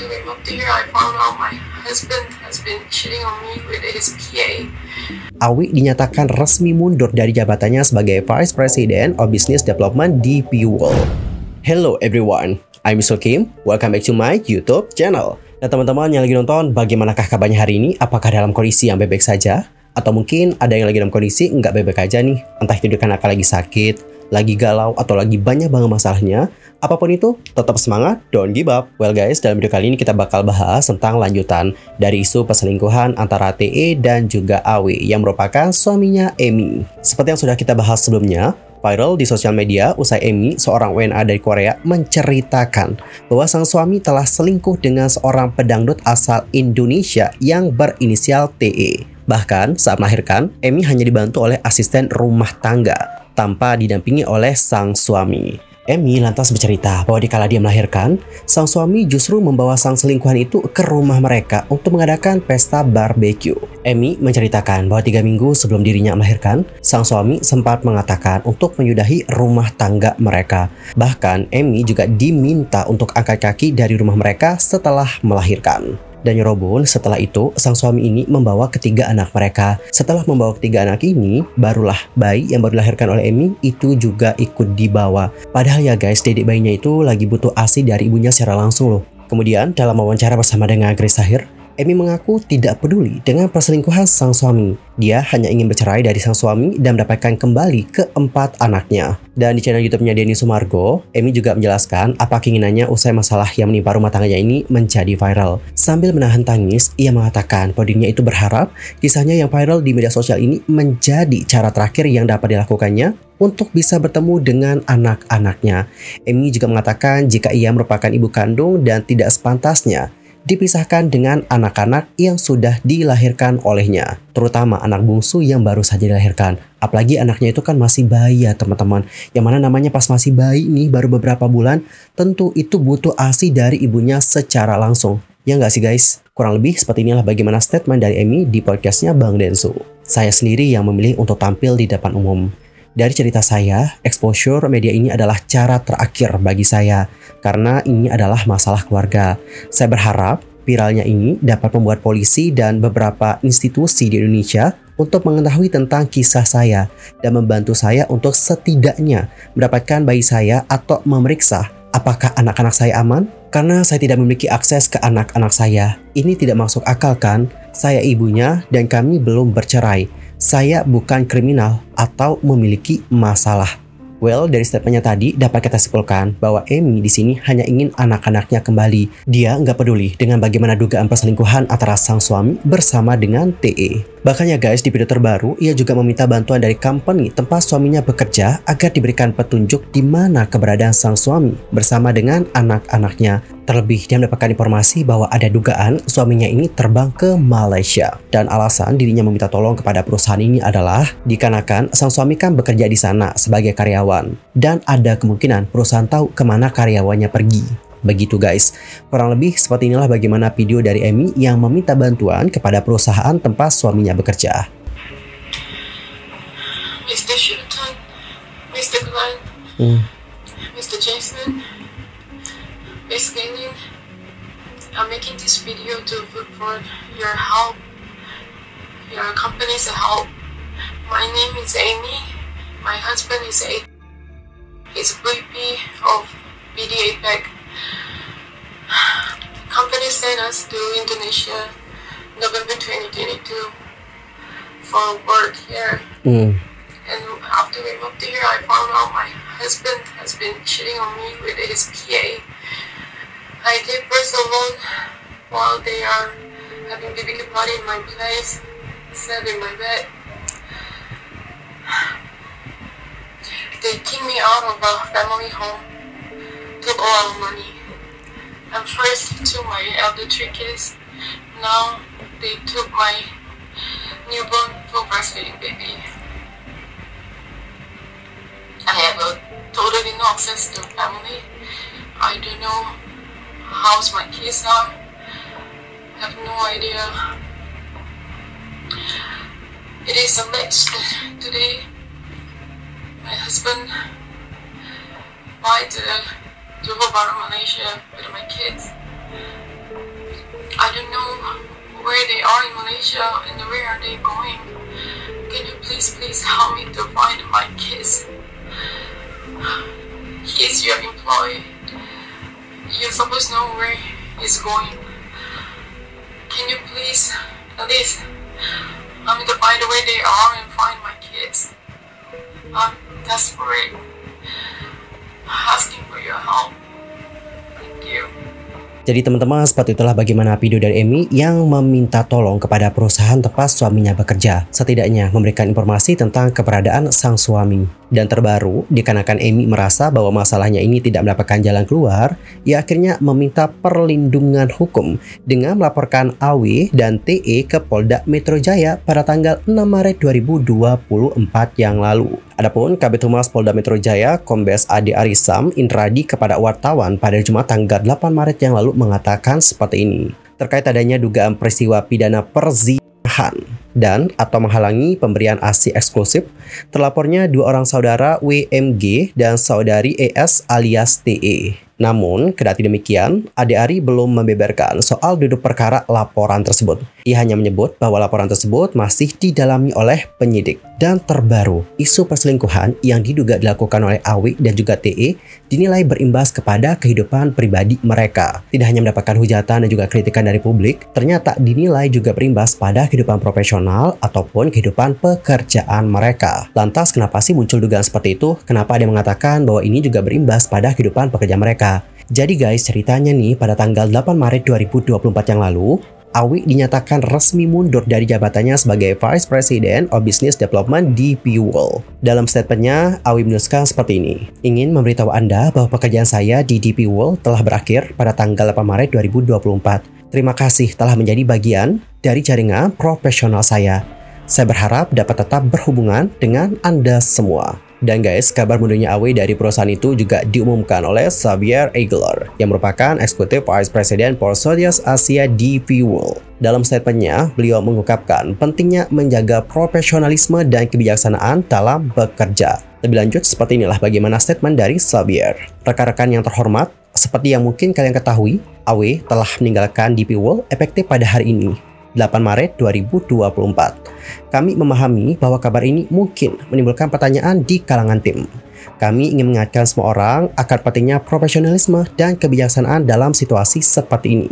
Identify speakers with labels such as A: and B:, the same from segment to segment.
A: after we moved here, I found out my husband has been cheating on me with his PA.
B: Awi dinyatakan resmi mundur dari jabatannya sebagai Vice President of Business Development di Pewol. Hello everyone, I'm Mr. Kim. Welcome back to my YouTube channel. Nah teman-teman yang lagi nonton, bagaimanakah kabarnya hari ini? Apakah dalam kondisi yang baik-baik saja? Atau mungkin ada yang lagi dalam kondisi nggak baik-baik aja nih? Entah itu karena lagi sakit, lagi galau, atau lagi banyak banget masalahnya. Apapun itu, tetap semangat, don't give up. Well guys, dalam video kali ini kita bakal bahas tentang lanjutan dari isu perselingkuhan antara TE dan juga Awi yang merupakan suaminya Emi. Seperti yang sudah kita bahas sebelumnya, viral di sosial media usai Emi, seorang WNA dari Korea, menceritakan bahwa sang suami telah selingkuh dengan seorang pedangdut asal Indonesia yang berinisial TE. Bahkan saat melahirkan, Emi hanya dibantu oleh asisten rumah tangga tanpa didampingi oleh sang suami. Emi lantas bercerita bahwa dikala dia melahirkan, sang suami justru membawa sang selingkuhan itu ke rumah mereka untuk mengadakan pesta barbeque. Emi menceritakan bahwa 3 minggu sebelum dirinya melahirkan, sang suami sempat mengatakan untuk menyudahi rumah tangga mereka. Bahkan Emi juga diminta untuk angkat kaki dari rumah mereka setelah melahirkan. Dan nyerobon, setelah itu sang suami ini membawa ketiga anak mereka. Setelah membawa ketiga anak ini, barulah bayi yang baru dilahirkan oleh Emi itu juga ikut dibawa. Padahal ya guys, dedek bayinya itu lagi butuh ASI dari ibunya secara langsung loh. Kemudian dalam wawancara bersama dengan Grace Tahir, Emi mengaku tidak peduli dengan perselingkuhan sang suami. Dia hanya ingin bercerai dari sang suami dan mendapatkan kembali keempat anaknya. Dan di channel YouTube-nya Denny Sumargo, Emi juga menjelaskan apa keinginannya usai masalah yang menimpa rumah tangganya ini menjadi viral. Sambil menahan tangis, ia mengatakan bahwa dirinya itu berharap kisahnya yang viral di media sosial ini menjadi cara terakhir yang dapat dilakukannya untuk bisa bertemu dengan anak-anaknya. Emi juga mengatakan jika ia merupakan ibu kandung dan tidak sepantasnya dipisahkan dengan anak-anak yang sudah dilahirkan olehnya, terutama anak bungsu yang baru saja dilahirkan. Apalagi anaknya itu kan masih bayi ya teman-teman, yang mana namanya pas masih bayi nih baru beberapa bulan, tentu itu butuh ASI dari ibunya secara langsung. Ya nggak sih guys? Kurang lebih seperti inilah bagaimana statement dari Emi di podcastnya Bang Densu. Saya sendiri yang memilih untuk tampil di depan umum. Dari cerita saya, exposure media ini adalah cara terakhir bagi saya karena ini adalah masalah keluarga. Saya berharap viralnya ini dapat membuat polisi dan beberapa institusi di Indonesia untuk mengetahui tentang kisah saya dan membantu saya untuk setidaknya mendapatkan bayi saya atau memeriksa apakah anak-anak saya aman. Karena saya tidak memiliki akses ke anak-anak saya. Ini tidak masuk akal kan? Saya ibunya dan kami belum bercerai. Saya bukan kriminal atau memiliki masalah. Well, dari statementnya tadi dapat kita simpulkan bahwa Emi di sini hanya ingin anak-anaknya kembali. Dia nggak peduli dengan bagaimana dugaan perselingkuhan antara sang suami bersama dengan TE. Bahkan ya guys, di video terbaru ia juga meminta bantuan dari company tempat suaminya bekerja agar diberikan petunjuk di mana keberadaan sang suami bersama dengan anak-anaknya. Terlebih dia mendapatkan informasi bahwa ada dugaan suaminya ini terbang ke Malaysia. Dan alasan dirinya meminta tolong kepada perusahaan ini adalah dikarenakan sang suami kan bekerja di sana sebagai karyawan. Dan ada kemungkinan perusahaan tahu kemana karyawannya pergi. Begitu guys, kurang lebih seperti inilah bagaimana video dari Emi yang meminta bantuan kepada perusahaan tempat suaminya bekerja.
A: Mr. Shilton, Mr. Glenn, Mr. Jason, Miss Galen, I'm making this video to look for your help, your company's help. My name is Amy, my husband is A. He's VP of BD APEC. Company sent us to Indonesia November 2022 for work here. And after we moved here, I found out my husband has been cheating on me with his PA. I gave birth alone while they are having BBQ party in my place, slept in my bed. They kicked me out of a family home, took all our money. And first took my elder 3 kids, now they took my newborn full breastfeeding baby. I have totally no access to family. I don't know how my kids are. I have no idea. It is alleged that today my husband fly to Johor Bahru, Malaysia with my kids. are in Malaysia and where are they going? Can you please help me to find my kids? He is your employee. You're supposed to know where he's going. Can you please at least help me to find where they are and find my kids? I'm desperate. Asking for your help. Thank you.
B: Jadi teman-teman, seperti itulah bagaimana video dari Amy yang meminta tolong kepada perusahaan tempat suaminya bekerja. Setidaknya memberikan informasi tentang keberadaan sang suami. Dan terbaru, dikarenakan Amy merasa bahwa masalahnya ini tidak mendapatkan jalan keluar, ia akhirnya meminta perlindungan hukum dengan melaporkan AW dan TE ke Polda Metro Jaya pada tanggal 6 Maret 2024 yang lalu. Adapun Kabid Humas Polda Metro Jaya, Kombes Ade Arisam Indradi kepada wartawan pada Jumat tanggal 8 Maret yang lalu mengatakan seperti ini. Terkait adanya dugaan peristiwa pidana perzinahan dan atau menghalangi pemberian ASI eksklusif, terlapornya dua orang saudara WMG dan saudari ES alias TE. Namun, kendati demikian, Ade Ari belum membeberkan soal duduk perkara laporan tersebut. Ia hanya menyebut bahwa laporan tersebut masih didalami oleh penyidik. Dan terbaru, isu perselingkuhan yang diduga dilakukan oleh AW dan juga TE dinilai berimbas kepada kehidupan pribadi mereka. Tidak hanya mendapatkan hujatan dan juga kritikan dari publik, ternyata dinilai juga berimbas pada kehidupan profesional ataupun kehidupan pekerjaan mereka. Lantas, kenapa sih muncul dugaan seperti itu? Kenapa ada yang mengatakan bahwa ini juga berimbas pada kehidupan pekerjaan mereka? Jadi guys, ceritanya nih pada tanggal 8 Maret 2024 yang lalu, Awi dinyatakan resmi mundur dari jabatannya sebagai Vice President of Business Development DP World. Dalam statementnya, Awi menuliskan seperti ini. Ingin memberitahu Anda bahwa pekerjaan saya di DP World telah berakhir pada tanggal 8 Maret 2024. Terima kasih telah menjadi bagian dari jaringan profesional saya. Saya berharap dapat tetap berhubungan dengan Anda semua. Dan guys, kabar mundurnya AW dari perusahaan itu juga diumumkan oleh Xavier Aguilar yang merupakan Executive Vice President for Southeast Asia DP World. Dalam statementnya, beliau mengungkapkan pentingnya menjaga profesionalisme dan kebijaksanaan dalam bekerja. Lebih lanjut, seperti inilah bagaimana statement dari Xavier. Rekan-rekan yang terhormat, seperti yang mungkin kalian ketahui, AW telah meninggalkan DP World efektif pada hari ini, 8 Maret 2024. Kami memahami bahwa kabar ini mungkin menimbulkan pertanyaan di kalangan tim. Kami ingin mengingatkan semua orang akan pentingnya profesionalisme dan kebijaksanaan dalam situasi seperti ini.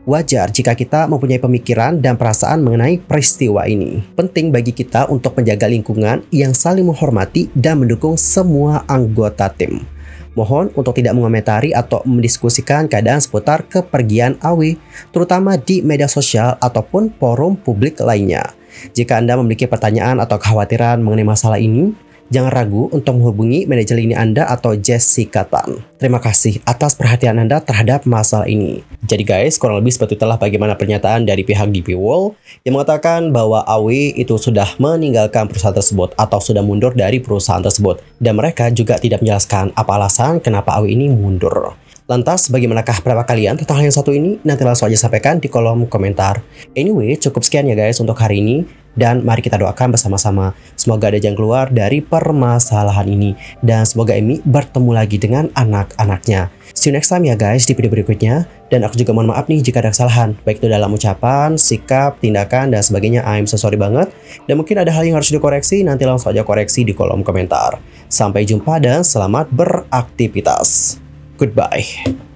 B: Wajar jika kita mempunyai pemikiran dan perasaan mengenai peristiwa ini. Penting bagi kita untuk menjaga lingkungan yang saling menghormati dan mendukung semua anggota tim. Mohon untuk tidak mengomentari atau mendiskusikan keadaan seputar kepergian AW, terutama di media sosial ataupun forum publik lainnya. Jika Anda memiliki pertanyaan atau kekhawatiran mengenai masalah ini, jangan ragu untuk menghubungi manajer lini Anda atau Jessica Tan. Terima kasih atas perhatian Anda terhadap masalah ini. Jadi guys, kurang lebih seperti itulah bagaimana pernyataan dari pihak DP World yang mengatakan bahwa AW itu sudah meninggalkan perusahaan tersebut atau sudah mundur dari perusahaan tersebut. Dan mereka juga tidak menjelaskan apa alasan kenapa AW ini mundur. Lantas, bagaimanakah pendapat kalian tentang hal yang satu ini? Nanti langsung aja sampaikan di kolom komentar. Anyway, cukup sekian ya guys untuk hari ini. Dan mari kita doakan bersama-sama. Semoga ada jalan keluar dari permasalahan ini. Dan semoga Amy bertemu lagi dengan anak-anaknya. See you next time ya guys di video berikutnya. Dan aku juga mohon maaf nih jika ada kesalahan. Baik itu dalam ucapan, sikap, tindakan, dan sebagainya. I'm so sorry banget. Dan mungkin ada hal yang harus dikoreksi. Nanti langsung aja koreksi di kolom komentar. Sampai jumpa dan selamat beraktivitas. Goodbye.